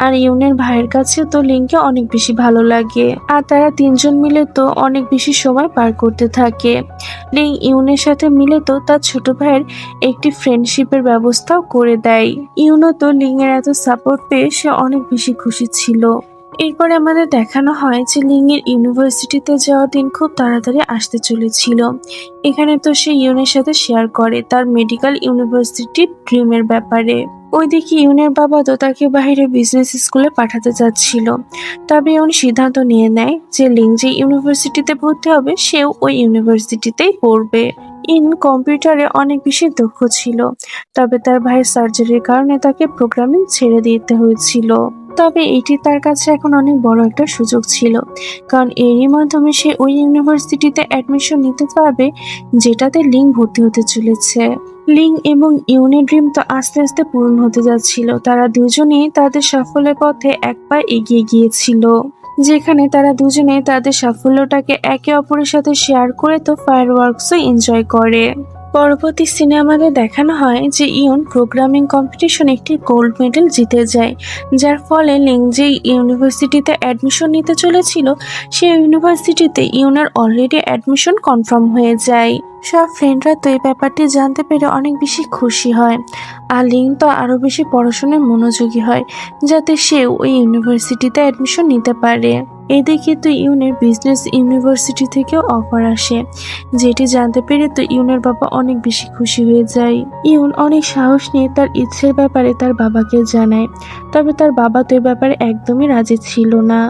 আর ইউনের ভাইয়ের কাছে তো লিংকে অনেক বেশি ভালো লাগে, আর তারা তিনজন মিলে তো অনেক বেশি সময় পার করতে থাকে। লিং ইউনের সাথে মিলে তো তার ছোট ভাইয়ের একটি ফ্রেন্ডশিপের ব্যবস্থাও করে দেয়। ইউনও তো লিং এর এত সাপোর্ট পেয়ে সে অনেক বেশি খুশি ছিল। এরপরে আমাদের দেখানো হয় যে লিং এর ইউনিভার্সিটিতে যাওয়ার দিন খুব তাড়াতাড়ি আসতে চলেছিল। এখানে তো সে ইউনের সাথে শেয়ার করে তার মেডিকেল ইউনিভার্সিটির ড্রিমের ব্যাপারে। ওইদিকে ইউনের বাবা তো তাকে বাইরে বিজনেস স্কুলে পাঠাতে যাচ্ছিল, তবে ইউন সিদ্ধান্ত নিয়ে নেয় যে লিং যে ইউনিভার্সিটিতে ভর্তি হবে সেও ওই ইউনিভার্সিটিতেই পড়বে। কম্পিউটারে অনেক বেশি দক্ষ ছিল, তবে তার ভাইয়ের সার্জারির কারণে তাকে প্রোগ্রামিং ছেড়ে দিতে হয়েছিল। তবে এটি তার কাছে এখন অনেক বড় একটা সুযোগ ছিল, কারণ এরই মাধ্যমে সে ওই ইউনিভার্সিটিতে অ্যাডমিশন নিতে পারবে যেটাতে লিং ভর্তি হতে চলেছে। লিং এবং ইউনের ড্রিম তো আস্তে আস্তে পূরণ হতে যাচ্ছিল। তারা দুজনেই তাদের সাফল্যের পথে এক পা এগিয়ে গিয়েছিল, যেখানে তারা দুজনে তাদের সাফল্যটাকে একে অপরের সাথে শেয়ার করে তো ফায়ারওয়ার্কসও এনজয় করে। পরবর্তী সিনে আমাদের দেখানো হয় যে ইউন প্রোগ্রামিং কম্পিটিশন একটি গোল্ড মেডেল জিতে যায়, যার ফলে লিং যে ইউনিভার্সিটিতে অ্যাডমিশন নিতে চলেছিল সেই ইউনিভার্সিটিতে ইউনের অলরেডি অ্যাডমিশন কনফার্ম হয়ে যায়। সব ফ্রেন্ডরা তো এই ব্যাপারটি জানতে পেরে অনেক বেশি খুশি হয়, আর লিং তো আরো বেশি পড়াশোনায় মনোযোগী হয় যাতে সে ওই ইউনিভার্সিটিতে অ্যাডমিশন নিতে পারে। এদিকে তো ইউনের বিজনেস ইউনিভার্সিটি থেকেও অফার আসে, যেটি জানতে পেরে তো ইউনের বাবা অনেক বেশি খুশি হয়ে যায়। ইউন অনেক সাহস নিয়ে তার ইচ্ছের ব্যাপারে তার বাবাকে জানায়, তবে তার বাবা তো এ ব্যাপারে একদমই রাজি ছিল না।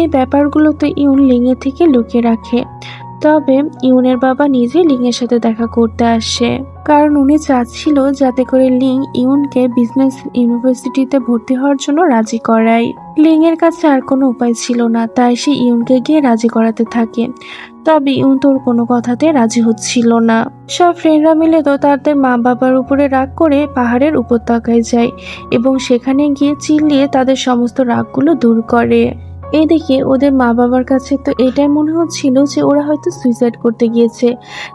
এই ব্যাপারগুলো তো ইউন লিংয়ের থেকে লুকিয়ে রাখে, তবে ইউনের বাবা নিজে লিংয়ের সাথে দেখা করতে আসে, কারণ উনি চাচ্ছিল যাতে করে লিং ইউনকে বিজনেস ইউনিভার্সিটিতে ভর্তি হওয়ার জন্য রাজি করায়। লিং এর কাছে আর কোনো উপায় ছিল না, তাই সে ইউনকে গিয়ে রাজি করাতে থাকে, তবে ইউন তোর কোনো কথাতে রাজি হচ্ছিল না। সব ফ্রেন্ডরা মিলে তো তাদের মা বাবার উপরে রাগ করে পাহাড়ের উপত্যকায় যায় এবং সেখানে গিয়ে চিল্লিয়ে তাদের সমস্ত রাগগুলো দূর করে। এদিকে ওদের মা বাবার কাছে তো এটাই মনে হচ্ছিল যে ওরা হয়তো সুইসাইড করতে গিয়েছে,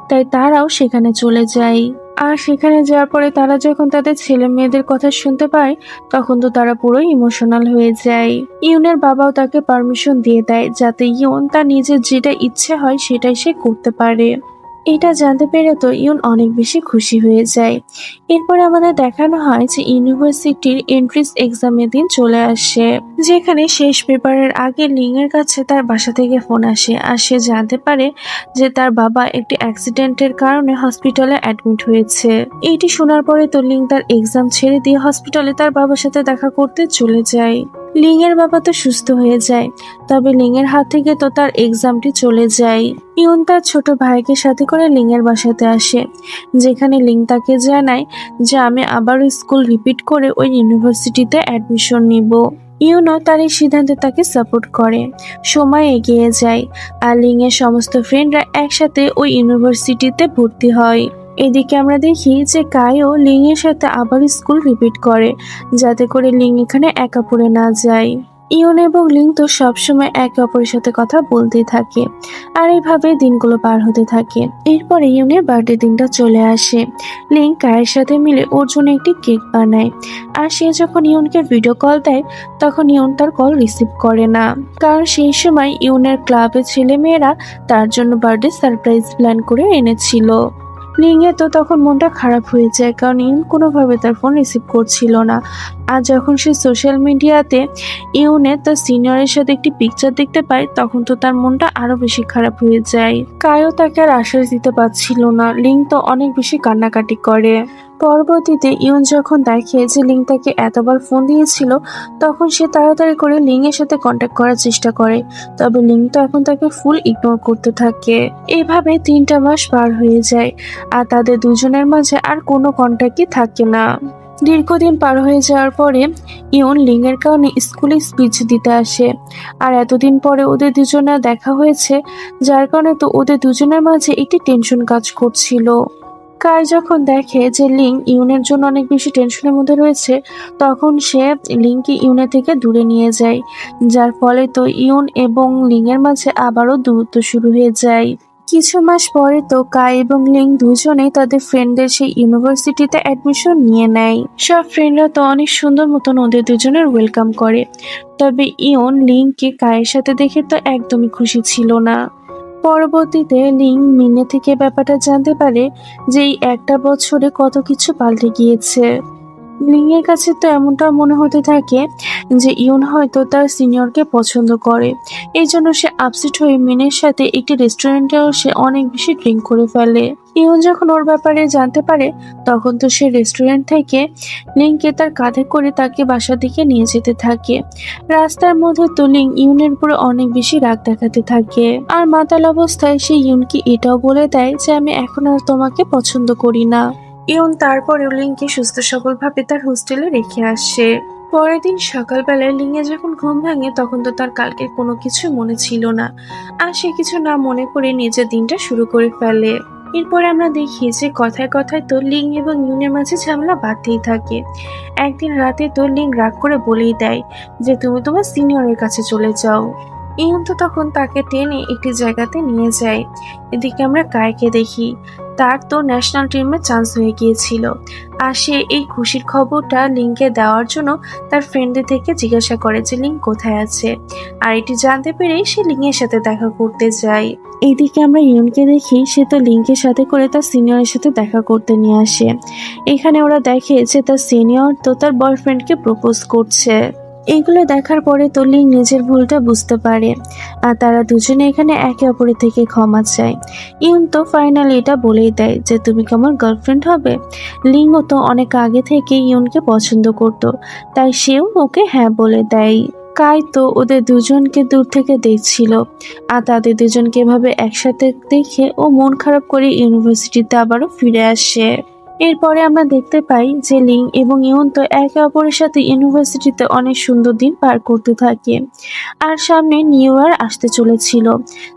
তাই তারাও সেখানে চলে যায়। আর সেখানে যাওয়ার পরে তারা যখন তাদের ছেলে মেয়েদের কথা শুনতে পায় তখন তো তারা পুরো ইমোশনাল হয়ে যায়। ইউনের বাবাও তাকে পারমিশন দিয়ে দেয় যাতে ইউন তার নিজের যেটা ইচ্ছে হয় সেটাই সে করতে পারে। এটা জানতে পেরে তো ইউন অনেক বেশি খুশি হয়ে যায়। এরপরে আমাদের দেখানো হয় যে ইউনিভার্সিটির এন্ট্রিস এক্সামের দিন চলে আসে, যেখানে শেষ পেপারের আগে লিং এর কাছে তার বাসা থেকে ফোন আসে, আর সে জানতে পারে যে তার বাবা একটি অ্যাক্সিডেন্টের কারণে হসপিটালে অ্যাডমিট হয়েছে। এইটি শোনার পরে তো লিং তার এক্সাম ছেড়ে দিয়ে হসপিটালে তার বাবার সাথে দেখা করতে চলে যায়। লিং এর বাবা তো সুস্থ হয়ে যায়, তবে লিং এর হাত থেকে তো তার এক্সামটি চলে যায়। ইউন তার ছোট ভাইকে সাথে করে লিং এর বাসাতে আসে, যেখানে লিং তাকে জানায় যে আমি আবার স্কুল রিপিট করে ওই ইউনিভার্সিটিতে অ্যাডমিশন নিব। ইউনও তার এই সিদ্ধান্তে তাকে সাপোর্ট করে। সময় এগিয়ে যায় আর লিং এর সমস্ত ফ্রেন্ডরা একসাথে ওই ইউনিভার্সিটিতে ভর্তি হয়। এদিকে আমরা দেখি যে কাইও লিং এর সাথে আবার স্কুল রিপিট করে, যাতে করে লিং এখানে একা পড়ে না যায়। ইয়ন এবং লিং তো সবসময় একে অপরের সাথে কথা বলতেই থাকে, আর এইভাবে দিনগুলো পার হতে থাকে। এরপরে ইয়নের বার্থডে দিনটা চলে আসে। লিং কায়ের সাথে মিলে ওর জন্য একটি কেক বানায়, আর সে যখন ইয়নকে ভিডিও কল দেয় তখন ইয়ন তার কল রিসিভ করে না, কারণ সেই সময় ইয়নের ক্লাবের ছেলে মেয়েরা তার জন্য বার্থডে সারপ্রাইজ প্ল্যান করে এনেছিল। লিংয়ে তো তখন মনটা খারাপ হয়ে যায়, কারণ ইউন কোনোভাবে তার ফোন রিসিভ করছিল না। আর যখন সে সোশ্যাল মিডিয়াতে ইউনে তার সিনিয়রের সাথে একটি পিকচার দেখতে পায়, তখন তো তার মনটা আরো বেশি খারাপ হয়ে যায়। কায়ও তাকে আর আশ্বাস দিতে পারছিল না। লিং তো অনেক বেশি কান্নাকাটি করে। পরবর্তীতে ইউন যখন দেখে যে লিং তাকে এতবার ফোন দিয়েছিল, তখন সে তাড়াতাড়ি করে লিং এর সাথে কন্ট্যাক্ট করার চেষ্টা করে। তবে লিং তো এখন তাকে ফুল ইগনোর করতে থাকে। এভাবে 3টা মাস পার হয়ে যায়, আর তাদের দুজনের মাঝে আর কোনো কন্ট্যাক্টই থাকে না। দীর্ঘদিন পার হয়ে যাওয়ার পরে ইয়ন লিং এর কারণে স্কুলে স্পিচ দিতে আসে। আর এতদিন পরে ওদের দুজনের দেখা হয়েছে, যার কারণে তো ওদের দুজনের মাঝে একটি টেনশন কাজ করছিল। কাই যখন দেখে যে লিং ইউনের জন্য অনেক বেশি টেনশনের মধ্যে রয়েছে, তখন সে লিংকে ইউনের থেকে দূরে নিয়ে যায়, যার ফলে তো ইউন এবং লিং এর মাঝে আবারও দূরত্ব শুরু হয়ে যায়। কিছু মাস পরে তো কাই এবং লিং দুজনেই তাদের ফ্রেন্ডদের সেই ইউনিভার্সিটিতে অ্যাডমিশন নিয়ে নেয়। সব ফ্রেন্ডরা তো অনেক সুন্দর মতন ওদের দুজনের ওয়েলকাম করে। তবে ইয়ন লিংকে কায়ের সাথে দেখে তো একদমই খুশি ছিল না। পরবর্তীতে লিং মিনে থেকে ব্যাপারটা জানতে পারে যে এই একটা বছরে কত কিছু পাল্টে গিয়েছে। লিং এর কাছে তো এমনটা মনে হতে থাকে যে ইউন হয়তো তার সিনিয়রকে পছন্দ করে। এই জন্য সে আপসেট হয়ে মিনের সাথে একটি রেস্টুরেন্টে সে অনেক বেশি ড্রিঙ্ক করে ফেলে। ইউন যখন ওর ব্যাপারে জানতে পারে, তখন তো সে রেস্টুরেন্ট থেকে লিংকে তার কাঁধে করে তাকে বাসার দিকে নিয়ে যেতে থাকে। রাস্তার মধ্যে তো লিং ইউনের উপরে অনেক বেশি রাগ দেখাতে থাকে, আর মাতাল অবস্থায় সে ইউনকে এটাও বলে দেয় যে আমি এখন আর তোমাকে পছন্দ করি না। ইয়ন তারপরেও লিংকে সুস্থ সবলভাবে তার হোস্টেলে রেখে আসে। পরের দিন সকালবেলায় লিংয়ে যখন ঘুম ভাঙে, তখন তো তার কালকের কোনো কিছু মনে ছিল না, আর সে কিছু না মনে করে নিজের দিনটা শুরু করে ফেলে। এরপরে আমরা দেখি যে কথায় কথায় তো লিং এবং ইউনের মাঝে ঝামেলা বাড়তেই থাকে। একদিন রাতে তো লিং রাগ করে বলেই দেয় যে তুমি তোমার সিনিয়রের কাছে চলে যাও। ইয়ন তো তখন তাকে টেনে একটি জায়গাতে নিয়ে যায়। এদিকে আমরা কায়কে দেখি, তার তো ন্যাশনাল টিমে চান্স হয়ে গিয়েছিল, আর সে এই খুশির খবরটা লিংকে দেওয়ার জন্য তার ফ্রেন্ডদের থেকে জিজ্ঞাসা করে যে লিং কোথায় আছে। আর এটি জানতে পেরেই সে লিংয়ের সাথে দেখা করতে যায়। এইদিকে আমরা ইয়নকে দেখি, সে তো লিংকের সাথে করে তার সিনিয়রের সাথে দেখা করতে নিয়ে আসে। এখানে ওরা দেখে যে তার সিনিয়র তো তার বয়ফ্রেন্ডকে প্রপোজ করছে। এইগুলো দেখার পরে তো লিং নিজের ভুলটা বুঝতে পারে, আর তারা দুজনে এখানে একে অপরের থেকে ক্ষমা চায়। ইউন তো ফাইনালি এটা বলেই দেয় যে তুমি কি আমার গার্লফ্রেন্ড হবে। লিংও তো অনেক আগে থেকে ইউনকে পছন্দ করত, তাই সেও ওকে হ্যাঁ বলে দেয়। কাই তো ওদের দুজনকে দূর থেকে দেখছিল, আর তাদের দুজনকে এভাবে একসাথে দেখে ও মন খারাপ করে ইউনিভার্সিটিতে আবারও ফিরে আসে। এরপরে আমরা দেখতে পাই যে লিং এবং ইয়ন তো একে অপরের সাথে ইউনিভার্সিটিতে অনেক সুন্দর দিন পার করতে থাকে। আর সামনে নিউ ইয়ার আসতে চলেছিল,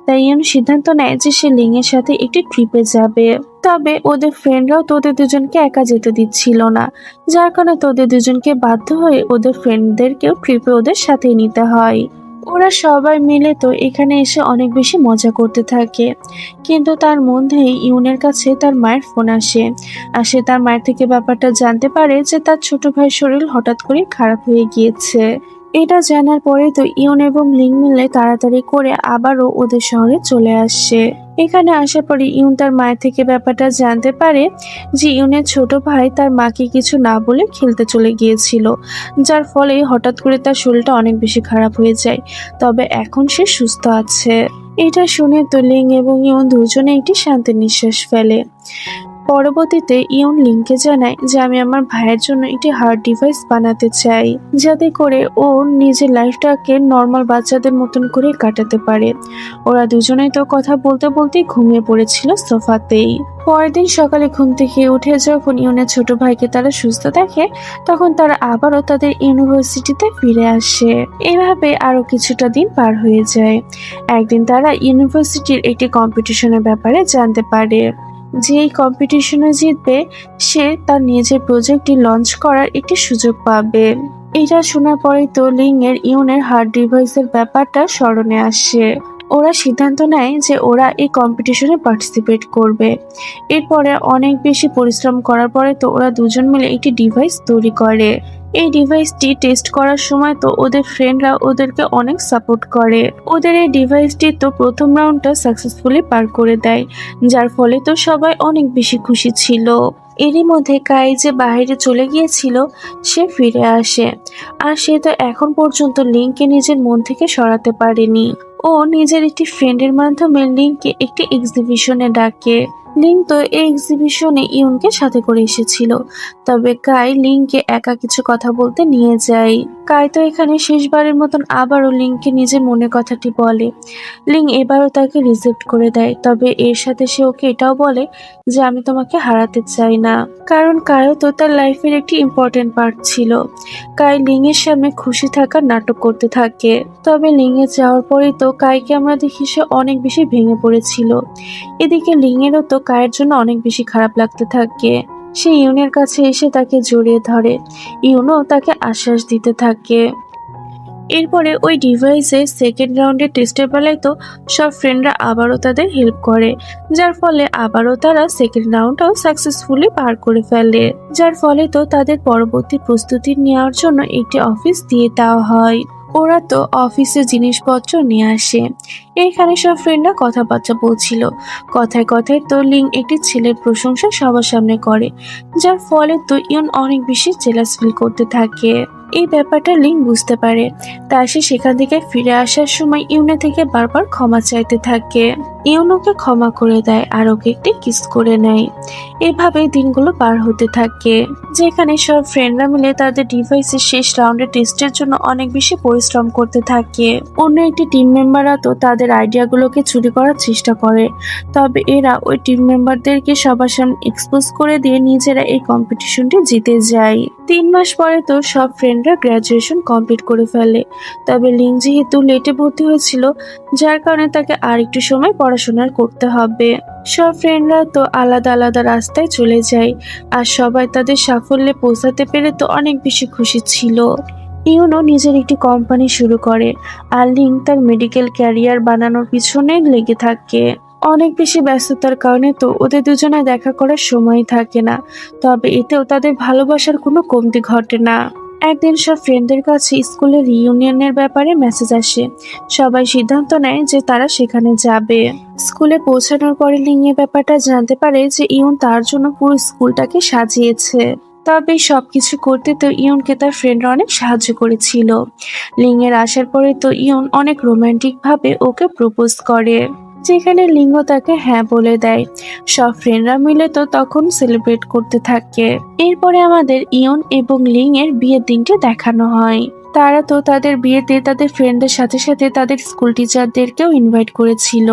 তাই ইয়ন সিদ্ধান্ত নেয় যে সে লিং এর সাথে একটি ট্রিপে যাবে। তবে ওদের ফ্রেন্ডরাও তো ওদের দুজনকে একা যেতে দিচ্ছিল না, যার কারণে তো ওদের দুজনকে বাধ্য হয়ে ওদের ফ্রেন্ডদেরকেও ট্রিপে ওদের সাথে নিতে হয়। ওরা সবাই মিলে তো এখানে এসে অনেক বেশি মজা করতে থাকে। কিন্তু তার মধ্যেই ইউনের কাছে তার মায়ের ফোন আসে, আর সে তার মায়ের থেকে ব্যাপারটা জানতে পারে যে তার ছোট ভাইয়ের শরীর হঠাৎ করে খারাপ হয়ে গিয়েছে। এটা জানার পরে তো ইউন এবং লিং মিলে তাড়াতাড়ি করে আবারও ওদের শহরে চলে আসে। এখানে আসার পরে ইউন তার মায়ের থেকে ব্যাপারটা জানতে পারে যে ইউনের ছোট ভাই তার মাকে কিছু না বলে খেলতে চলে গিয়েছিল, যার ফলে হঠাৎ করে তার শরীরটা অনেক বেশি খারাপ হয়ে যায়। তবে এখন সে সুস্থ আছে। এটা শুনে তো লিং এবং ইউন দুজনে একটি শান্তির নিঃশ্বাস ফেলে। পরবর্তীতে ইয়ন লিংকে জানায় যে আমি আমার ভাইয়ের জন্য একটি হার্ট ডিভাইস বানাতে চাই, যাতে করে ও নিজের লাইফটাকে নর্মাল বাচ্চাদের মতন করে কাটাতে পারে। ওরা দুজনেই তো কথা বলতে বলতেই ঘুমিয়ে পড়েছিল সোফাতেই। পরের দিন সকালে ঘুম থেকে উঠে যখন ইয়নের ছোট ভাইকে তারা সুস্থ দেখে, তখন তারা আবারও তাদের ইউনিভার্সিটিতে ফিরে আসে। এভাবে আরো কিছুটা দিন পার হয়ে যায়। একদিন তারা ইউনিভার্সিটির একটি কম্পিটিশনের ব্যাপারে জানতে পারে। যে এই কম্পিটিশনে জিতবে সে তার নিজের প্রজেক্টটি লঞ্চ করার একটি সুযোগ পাবে। এটা শোনার পরেই তো লিং এর ইউনের হার্ট ডিভাইসের ব্যাপারটা স্মরণে আসে। ওরা সিদ্ধান্ত নেয় যে ওরা এই কম্পিটিশনে পার্টিসিপেট করবে। এরপরে অনেক বেশি পরিশ্রম করার পরে তো ওরা দুজন মিলে একটি ডিভাইস তৈরি করে। এই ডিভাইসটি টেস্ট করার সময় তো ওদের ফ্রেন্ডরা ওদেরকে অনেক সাপোর্ট করে। ওদের এই ডিভাইসটি তো প্রথম রাউন্ডটা সাকসেসফুলি পার করে দেয়, যার ফলে তো সবাই অনেক বেশি খুশি ছিল। এরই মধ্যে কাই যে বাইরে চলে গিয়েছিল সে ফিরে আসে। আর সে তো এখন পর্যন্ত লিংকে নিজের মন থেকে সরাতে পারেনি। ও নিজের একটি ফ্রেন্ডের মাধ্যমে লিংকে একটি এক্সিবিশনে ডাকে। লিং তো এই এক্সিবিশনে ইউনকে সাথে করে এসেছিল, তবে কাই লিংকে একা কিছু কথা বলতে নিয়ে যায়। কাই তো এখানে শেষবারের মতন আবারও লিংকে নিজের মনের কথাটি বলে। লিং এবারও তাকে রিজেক্ট করে দেয়, তবে এর সাথে সে ওকে এটাও বলে যে আমি তোমাকে হারাতে চাই না, কারণ কাইও তো তার লাইফের একটি ইম্পর্টেন্ট পার্ট ছিল। কাই লিং এর সামনে খুশি থাকার নাটক করতে থাকে। তবে লিং এ যাওয়ার পরেই তো কাইকে আমরা দেখি সে অনেক বেশি ভেঙে পড়েছিল। এদিকে লিং এরও তো কায়ের জন্য অনেক বেশি খারাপ লাগতে থাকে। সে ইউনের কাছে এসে তাকে জড়িয়ে ধরে। ইউনও তাকে আশ্বাস দিতে থাকে। এরপরে ওই ডিভাইসে সেকেন্ড রাউন্ডের টেস্টের বেলায় তো সব ফ্রেন্ডরা আবারও তাদের হেল্প করে, যার ফলে আবারও তারা সেকেন্ড রাউন্ডটাও সাকসেসফুলি পার করে ফেলে। যার ফলে তো তাদের পরবর্তী প্রস্তুতি নেওয়ার জন্য একটি অফিস দিয়ে দেওয়া হয়। ওরা তো অফিসে জিনিসপত্র নিয়ে আসে। এখানে সব ফ্রেন্ডরা কথাবার্তা বলছিল। কথায় কথায় তো লিং একটি ছেলের প্রশংসা সবার সামনে করে, যার ফলে তো ইয়ন অনেক বেশি জেলাস ফিল করতে থাকে। এই ব্যাপারটা লিং বুঝতে পারে, তাই সে সেখান থেকে ফিরে আসার সময় ইউনে থেকে বারবার ক্ষমা চাইতে থাকে। ইউন ওকে ক্ষমা করে দেয় আর ওকে একটি কিস করে নেয়। এভাবে দিনগুলো পার হতে থাকে, যেখানে সব ফ্রেন্ডরা মিলে তাদের ডিভাইসের শেষ রাউন্ডের টেস্টের জন্য অনেক বেশি পরিশ্রম করতে থাকে। অন্য একটি টিম মেম্বাররা তো তাদের আইডিয়াগুলোকে চুরি করার চেষ্টা করে, তবে এরা ওই টিম মেম্বারদেরকে সবার সামনে এক্সপোজ করে দিয়ে নিজেরা এই কম্পিটিশনটি জিতে যায়। 3 মাস পরে তো সব ফ্রেন্ডরা গ্র্যাজুয়েশন কমপ্লিট করে ফেলে। তবে লিং যেহেতু লেটে ভর্তি হয়েছিল, যার কারণে তাকে আর একটু সময় পড়াশোনা করতে হবে। সব ফ্রেন্ডরা তো আলাদা আলাদা রাস্তায় চলে যায়, আর সবাই তাদের সাফল্যে পৌঁছাতে পেরে তো অনেক বেশি খুশি ছিল। ইউনো নিজের একটি কোম্পানি শুরু করে, আর লিং তার মেডিকেল ক্যারিয়ার বানানোর পিছনে লেগে থাকে। অনেক বেশি ব্যস্ততার কারণে তো ওদের দুজনে দেখা করার সময় থাকে না, তবে এতেও তাদের ভালোবাসার কোনো কমতি ঘটে না। একদিন সব ফ্রেন্ডদের কাছে স্কুলের রিইউনিয়নের ব্যাপারে মেসেজ আসে। সবাই সিদ্ধান্ত নেয় যে তারা সেখানে যাবে। স্কুলে পৌঁছানোর পরে লিং এর ব্যাপারটা জানতে পারে যে ইউন তার জন্য পুরো স্কুলটাকে সাজিয়েছে। তবে সবকিছু করতে তো ইয়নকে তার ফ্রেন্ডরা অনেক সাহায্য করেছিল। লিং এর আসার পরে তো ইয়ন অনেক রোমান্টিক ভাবে ওকে প্রপোজ করে, যেখানে লিঙ্গ তাকে হ্যাঁ বলে দেয়। সব ফ্রেন্ডরা মিলে তো তখন সেলিব্রেট করতে থাকে। এরপরে আমাদের ইয়ন এবং লিং এর বিয়ের দিনটি দেখানো হয়। তারা তো তাদের বিয়েতে তাদের ফ্রেন্ডদের সাথে সাথে তাদের স্কুল টিচারদেরকেও ইনভাইট করেছিল।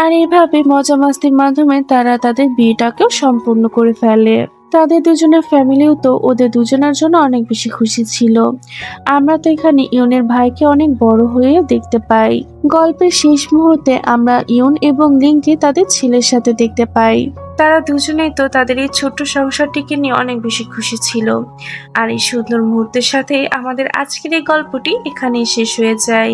আর এইভাবে মজা মাস্তির মাধ্যমে তারা তাদের বিয়েটাকেও সম্পূর্ণ করে ফেলে। তাদের দুজনের ফ্যামিলিও তো ওদের দুজনের জন্য অনেক বেশি খুশি ছিল। আমরা তো এখানে ইয়নের ভাইকে অনেক বড় হয়ে দেখতে পাই। গল্পের শেষ মুহূর্তে আমরা ইয়ন এবং লিংকে তাদের ছেলের সাথে দেখতে পাই। তারা দুজনেই তো তাদের এই ছোট্ট সংসারটিকে নিয়ে অনেক বেশি খুশি ছিল। আর এই সুন্দর মুহূর্তের সাথে আমাদের আজকের এই গল্পটি এখানেই শেষ হয়ে যায়।